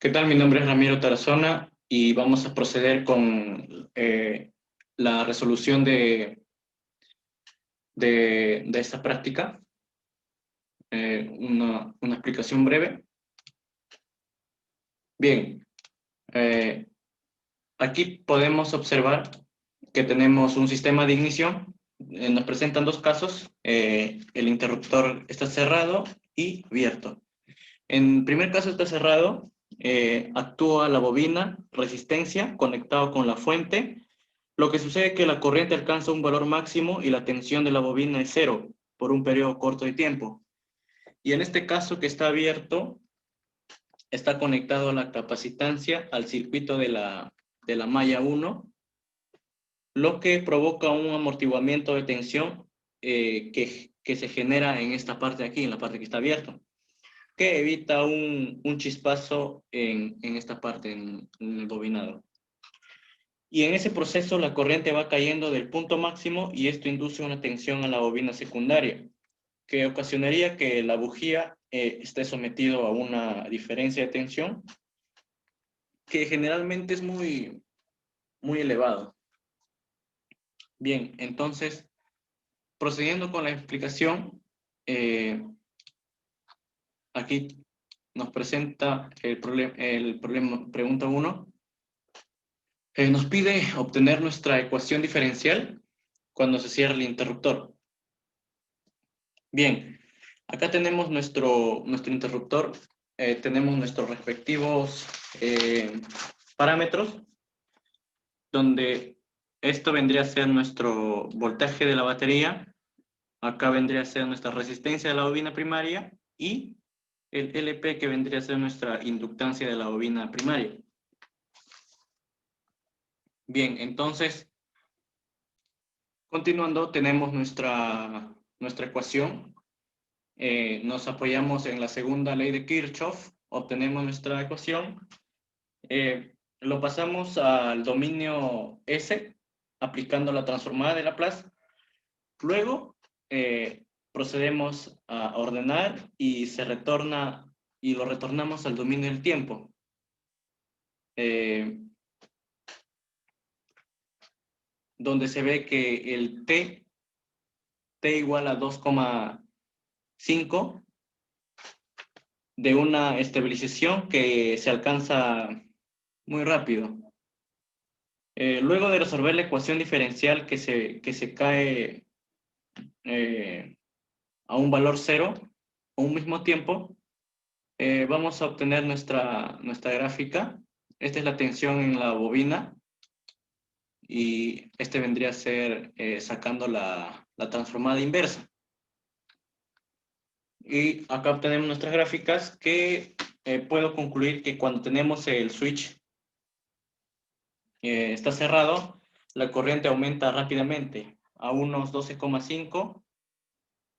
¿Qué tal? Mi nombre es Ramiro Tarazona y vamos a proceder con la resolución de esta práctica. Una explicación breve. Bien, eh, aquí podemos observar que tenemos un sistema de ignición. Nos presentan dos casos. El interruptor está cerrado y abierto. En el primer caso está cerrado. Actúa la bobina, resistencia, conectado con la fuente. Lo que sucede es que la corriente alcanza un valor máximo y la tensión de la bobina es cero por un periodo corto de tiempo. Y en este caso que está abierto, está conectado la capacitancia al circuito de la malla 1, lo que provoca un amortiguamiento de tensión que se genera en esta parte de aquí, en la parte que está abierta, que evita un chispazo en esta parte, en el bobinado. Y en ese proceso la corriente va cayendo del punto máximo y esto induce una tensión a la bobina secundaria, que ocasionaría que la bujía esté sometido a una diferencia de tensión que generalmente es muy elevado. Bien, entonces, procediendo con la explicación, aquí nos presenta el problema, pregunta 1. Nos pide obtener nuestra ecuación diferencial cuando se cierra el interruptor. Bien, acá tenemos nuestro interruptor, tenemos nuestros respectivos parámetros, donde esto vendría a ser nuestro voltaje de la batería, acá vendría a ser nuestra resistencia de la bobina primaria y el LP que vendría a ser nuestra inductancia de la bobina primaria. Bien, entonces, continuando, tenemos nuestra ecuación. Nos apoyamos en la segunda ley de Kirchhoff, obtenemos nuestra ecuación, lo pasamos al dominio S, aplicando la transformada de Laplace. Luego procedemos a ordenar y lo retornamos al dominio del tiempo. Donde se ve que el t igual a 2,5 de una estabilización que se alcanza muy rápido. Luego de resolver la ecuación diferencial que se cae a un valor cero a un mismo tiempo, vamos a obtener nuestra gráfica. Esta es la tensión en la bobina y este vendría a ser sacando la transformada inversa. Y acá obtenemos nuestras gráficas que puedo concluir que cuando tenemos el switch está cerrado, la corriente aumenta rápidamente a unos 12,5,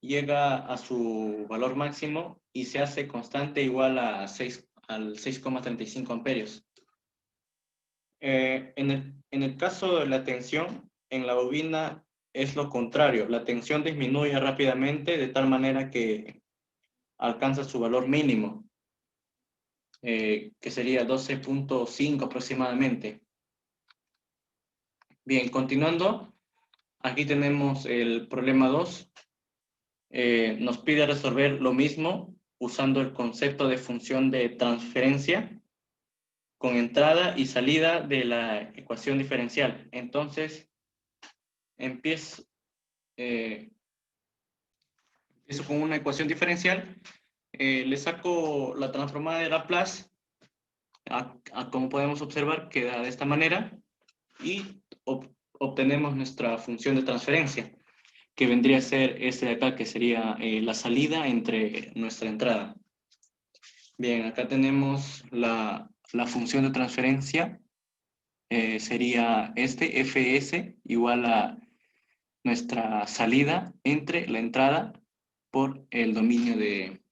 llega a su valor máximo y se hace constante igual a 6, al 6,35 amperios. En el caso de la tensión, en la bobina es lo contrario. La tensión disminuye rápidamente de tal manera que alcanza su valor mínimo, que sería 12,5 aproximadamente. Bien, continuando, aquí tenemos el problema 2. Nos pide resolver lo mismo usando el concepto de función de transferencia con entrada y salida de la ecuación diferencial. Entonces, empiezo con una ecuación diferencial, le saco la transformada de Laplace, como podemos observar, queda de esta manera, y obtenemos nuestra función de transferencia, que vendría a ser este de acá, que sería la salida entre nuestra entrada. Bien, acá tenemos la función de transferencia, sería este Fs igual a nuestra salida entre la entrada por el dominio de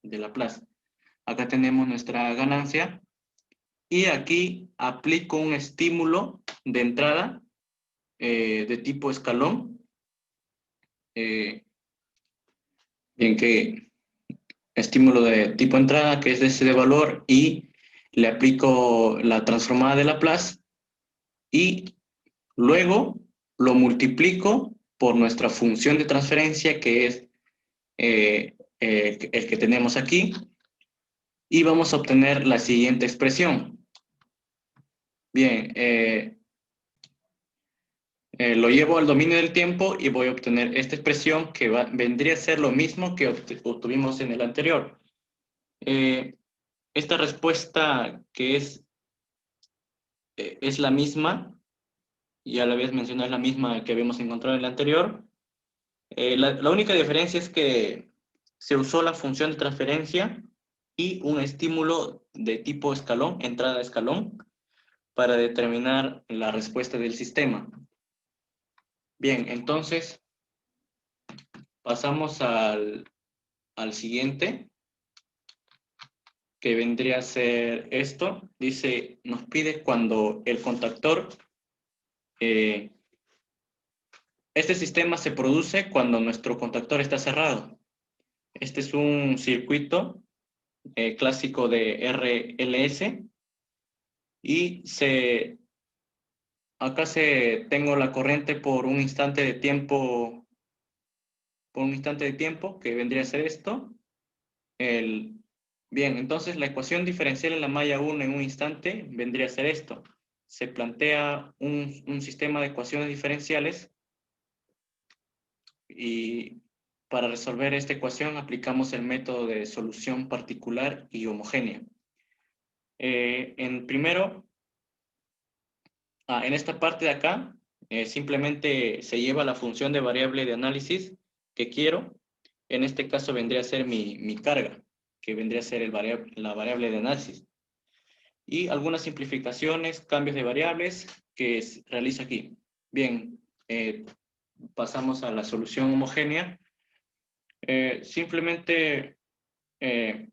Laplace. Acá tenemos nuestra ganancia y aquí aplico un estímulo de entrada de tipo escalón, bien que estímulo de tipo entrada que es de ese de valor y le aplico la transformada de Laplace y luego lo multiplico por nuestra función de transferencia, que es el que tenemos aquí, y vamos a obtener la siguiente expresión. Bien, lo llevo al dominio del tiempo y voy a obtener esta expresión que vendría a ser lo mismo que obtuvimos en el anterior. Esta respuesta que es la misma, y a la vez mencioné la misma que habíamos encontrado en el anterior. La única diferencia es que se usó la función de transferencia y un estímulo de tipo escalón, entrada a escalón, para determinar la respuesta del sistema. Bien, entonces pasamos al siguiente, que vendría a ser esto. Dice, nos pide cuando el contactor, este sistema se produce cuando nuestro contactor está cerrado. Este es un circuito clásico de RLS y acá tengo la corriente por un instante de tiempo, que vendría a ser esto. Bien, entonces la ecuación diferencial en la malla 1 en un instante vendría a ser esto. Se plantea un sistema de ecuaciones diferenciales y para resolver esta ecuación aplicamos el método de solución particular y homogénea. En esta parte de acá, simplemente se lleva la función de variable de análisis que quiero. En este caso vendría a ser mi carga, que vendría a ser la variable de análisis. Y algunas simplificaciones, cambios de variables que realizo aquí. Bien, pasamos a la solución homogénea. Simplemente en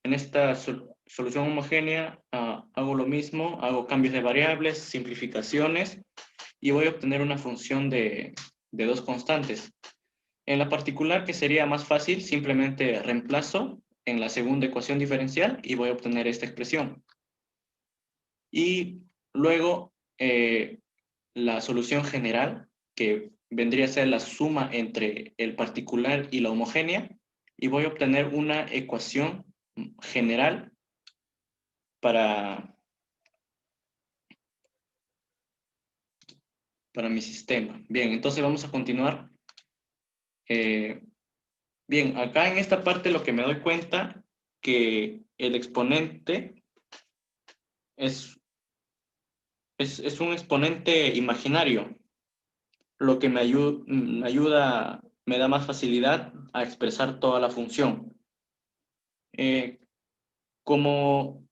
esta solución homogénea hago lo mismo, hago cambios de variables, simplificaciones y voy a obtener una función de dos constantes. En la particular, que sería más fácil, simplemente reemplazo en la segunda ecuación diferencial y voy a obtener esta expresión. Y luego la solución general, que vendría a ser la suma entre el particular y la homogénea, y voy a obtener una ecuación general para mi sistema. Bien, entonces vamos a continuar. Bien, acá en esta parte lo que me doy cuenta que el exponente es un exponente imaginario, lo que me ayuda, me da más facilidad a expresar toda la función. Como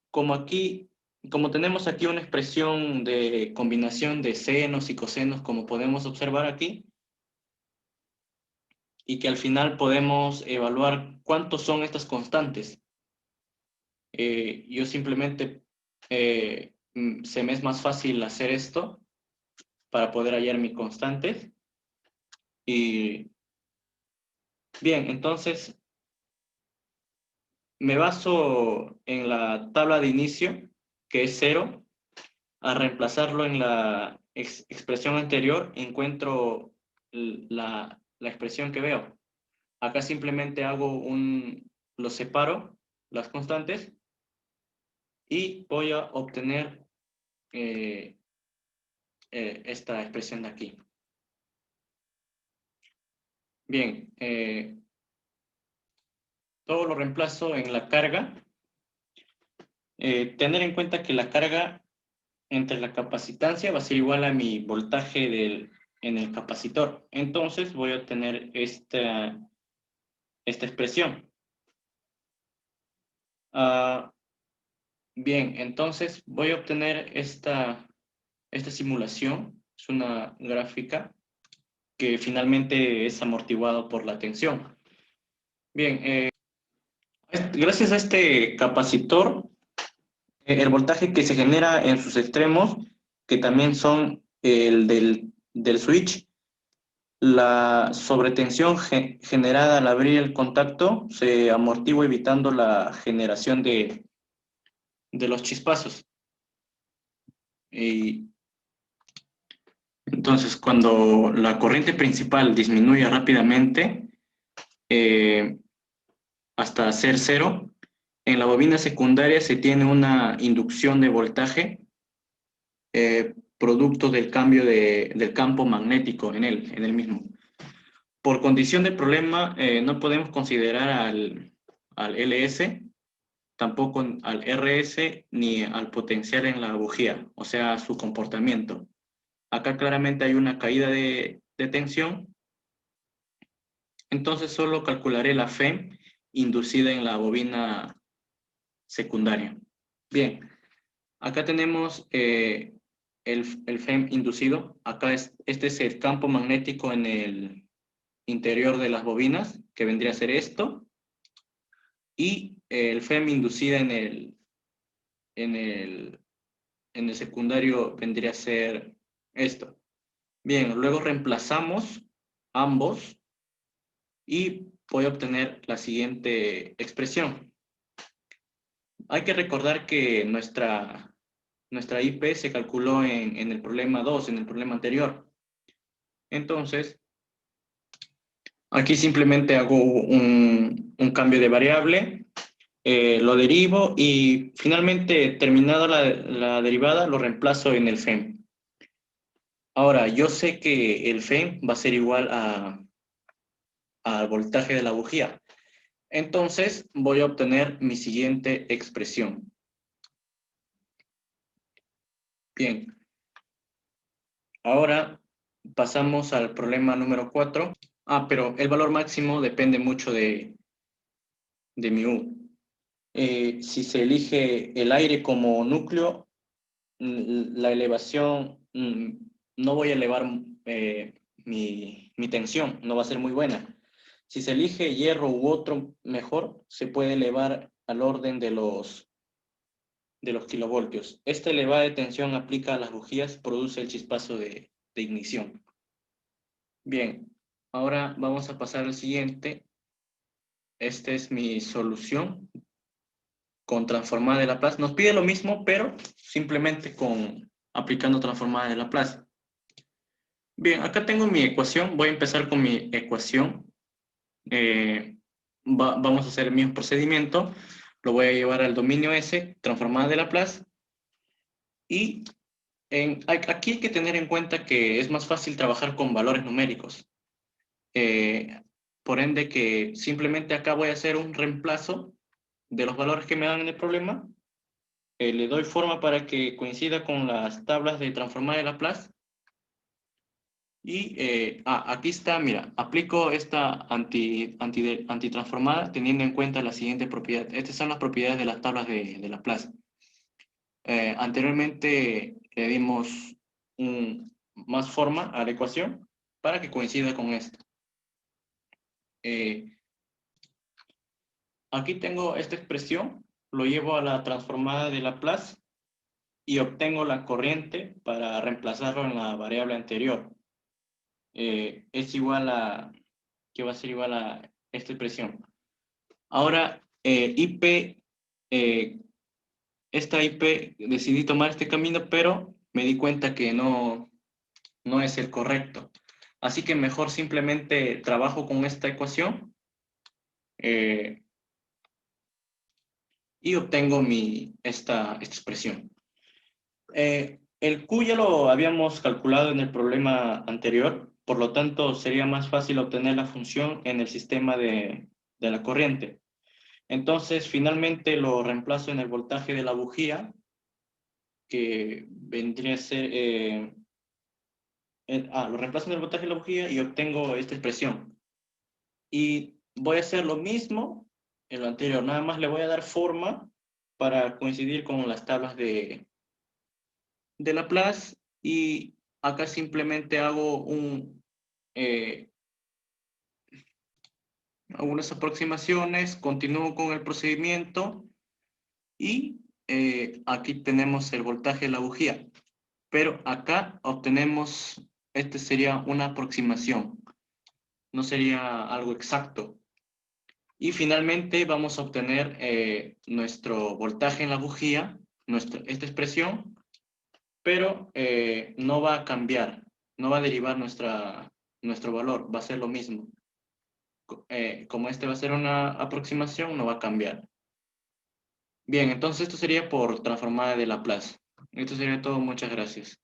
tenemos aquí una expresión de combinación de senos y cosenos, como podemos observar aquí, y que al final podemos evaluar cuántos son estas constantes. Yo simplemente se me es más fácil hacer esto para poder hallar mis constantes. Y bien, entonces me baso en la tabla de inicio, que es 0. A reemplazarlo en la expresión anterior, encuentro la expresión que veo. Acá simplemente lo separo, las constantes, y voy a obtener esta expresión de aquí. Bien, todo lo reemplazo en la carga. Tener en cuenta que la carga entre la capacitancia va a ser igual a mi voltaje en el capacitor. Entonces voy a obtener esta expresión. Bien, entonces voy a obtener esta simulación. Es una gráfica que finalmente es amortiguado por la tensión. Bien, gracias a este capacitor, el voltaje que se genera en sus extremos, que también son el del switch, la sobretensión generada al abrir el contacto se amortigua evitando la generación de de los chispazos. Y entonces, cuando la corriente principal disminuye rápidamente hasta ser cero, en la bobina secundaria se tiene una inducción de voltaje producto del cambio del campo magnético en el mismo. Por condición del problema, no podemos considerar al LS, tampoco al RS, ni al potencial en la bujía, o sea, su comportamiento. Acá claramente hay una caída de tensión, entonces solo calcularé la FEM inducida en la bobina secundaria. Bien, acá tenemos el FEM inducido. Acá este es el campo magnético en el interior de las bobinas, que vendría a ser esto, y el FEM inducida en el secundario vendría a ser esto. Bien, luego reemplazamos ambos y voy a obtener la siguiente expresión. Hay que recordar que nuestra IP se calculó en el problema 2, en el problema anterior. Entonces, aquí simplemente hago un cambio de variable, lo derivo y finalmente, terminada la derivada, lo reemplazo en el FEM. Ahora, yo sé que el FEM va a ser igual al voltaje de la bujía. Entonces, voy a obtener mi siguiente expresión. Bien, ahora pasamos al problema número 4. Pero el valor máximo depende mucho de mi U. Si se elige el aire como núcleo, la elevación, no voy a elevar mi tensión, no va a ser muy buena. Si se elige hierro u otro mejor, se puede elevar al orden de los kilovoltios. Esta elevada de tensión aplica a las bujías, produce el chispazo de ignición. Bien, ahora vamos a pasar al siguiente. Esta es mi solución con transformada de Laplace. Nos pide lo mismo, pero simplemente aplicando transformada de Laplace. Bien, acá tengo mi ecuación. Voy a empezar con mi ecuación. Vamos a hacer el mismo procedimiento. Lo voy a llevar al dominio S, transformada de Laplace. Y aquí hay que tener en cuenta que es más fácil trabajar con valores numéricos. Por ende, que simplemente acá voy a hacer un reemplazo de los valores que me dan en el problema. Le doy forma para que coincida con las tablas de transformada de Laplace. Y aquí está, mira, aplico esta antitransformada teniendo en cuenta la siguiente propiedad. Estas son las propiedades de las tablas de Laplace. Anteriormente le dimos más forma a la ecuación para que coincida con esto. Aquí tengo esta expresión, lo llevo a la transformada de Laplace y obtengo la corriente para reemplazarlo en la variable anterior. Es igual que va a ser igual a esta expresión. Ahora, IP, esta IP decidí tomar este camino, pero me di cuenta que no es el correcto. Así que mejor simplemente trabajo con esta ecuación y obtengo esta expresión. El Q ya lo habíamos calculado en el problema anterior, por lo tanto sería más fácil obtener la función en el sistema de la corriente. Entonces, finalmente lo reemplazo en el voltaje de la bujía, que vendría a ser... lo reemplazo en el voltaje de la bujía y obtengo esta expresión. Y voy a hacer lo mismo en lo anterior, nada más le voy a dar forma para coincidir con las tablas de Laplace, y acá simplemente hago algunas aproximaciones, continúo con el procedimiento y aquí tenemos el voltaje de la bujía. Pero acá obtenemos, este sería una aproximación, no sería algo exacto. Y finalmente vamos a obtener nuestro voltaje en la bujía, esta expresión, pero no va a cambiar, no va a derivar nuestro valor, va a ser lo mismo. Como este va a ser una aproximación, no va a cambiar. Bien, entonces esto sería por transformada de Laplace. Esto sería todo, muchas gracias.